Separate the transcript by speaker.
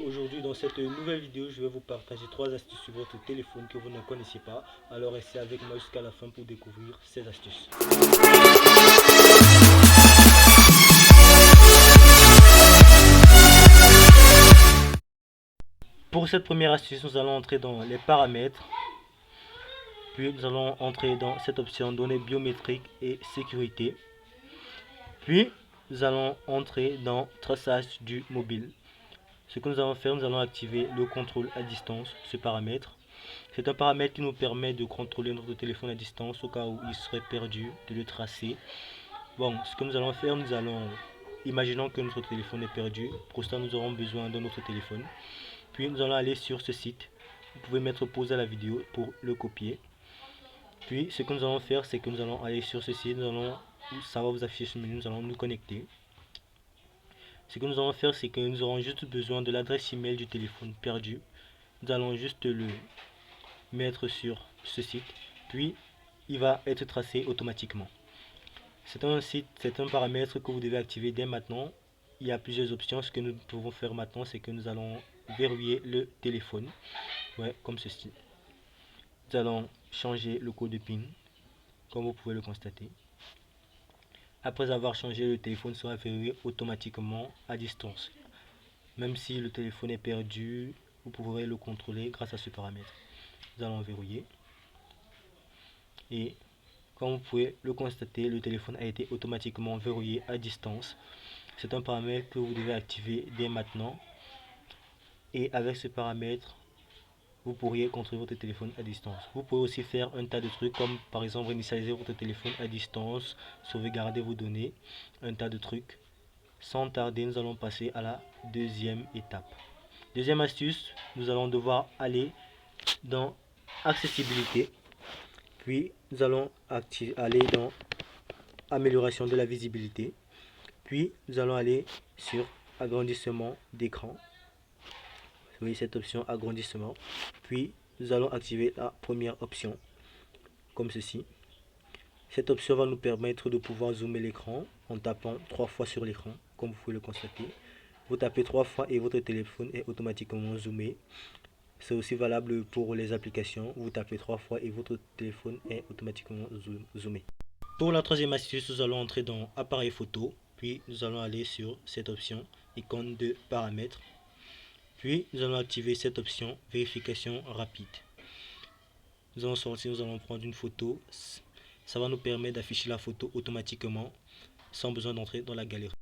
Speaker 1: Aujourd'hui, dans cette nouvelle vidéo, je vais vous partager 3 astuces sur votre téléphone que vous ne connaissez pas. Alors restez avec moi jusqu'à la fin pour découvrir ces astuces. Pour cette première astuce, nous allons entrer dans les paramètres. Puis nous allons entrer dans cette option données biométriques et sécurité. Puis nous allons entrer dans traçage du mobile. Ce que nous allons faire, nous allons activer le contrôle à distance, ce paramètre. C'est un paramètre qui nous permet de contrôler notre téléphone à distance au cas où il serait perdu, de le tracer. Bon, ce que nous allons faire, imaginons que notre téléphone est perdu. Pour ça, nous aurons besoin de notre téléphone. Puis nous allons aller sur ce site. Vous pouvez mettre pause à la vidéo pour le copier. Puis ce que nous allons faire, c'est que nous allons aller sur ce site. Ça va vous afficher ce menu, nous allons nous connecter. Ce que nous allons faire, c'est que nous aurons juste besoin de l'adresse email du téléphone perdu. Nous allons juste le mettre sur ce site, puis il va être tracé automatiquement. C'est un paramètre que vous devez activer dès maintenant. Il y a plusieurs options. Ce que nous pouvons faire maintenant, c'est que nous allons verrouiller le téléphone, comme ceci. Nous allons changer le code de PIN, comme vous pouvez le constater. Après avoir changé, le téléphone sera verrouillé automatiquement à distance. Même si le téléphone est perdu, vous pourrez le contrôler grâce à ce paramètre. Nous allons verrouiller. Et comme vous pouvez le constater, le téléphone a été automatiquement verrouillé à distance. C'est un paramètre que vous devez activer dès maintenant. Et avec ce paramètre, vous pourriez contrôler votre téléphone à distance. Vous pouvez aussi faire un tas de trucs comme par exemple initialiser votre téléphone à distance, sauvegarder vos données, un tas de trucs. Sans tarder, nous allons passer à la deuxième étape. Deuxième astuce, nous allons devoir aller dans accessibilité. Puis nous allons aller dans amélioration de la visibilité. Puis nous allons aller sur agrandissement d'écran. Vous voyez cette option agrandissement. Puis nous allons activer la première option comme ceci. Cette option va nous permettre de pouvoir zoomer l'écran en tapant 3 fois sur l'écran, comme vous pouvez le constater. Vous tapez 3 fois et votre téléphone est automatiquement zoomé. C'est aussi valable pour les applications. Vous tapez 3 fois et votre téléphone est automatiquement zoomé. Pour la troisième astuce, nous allons entrer dans appareil photo. Puis nous allons aller sur cette option icône de paramètres. Puis nous allons activer cette option vérification rapide. Nous allons sortir, nous allons prendre une photo. Ça va nous permettre d'afficher la photo automatiquement sans besoin d'entrer dans la galerie.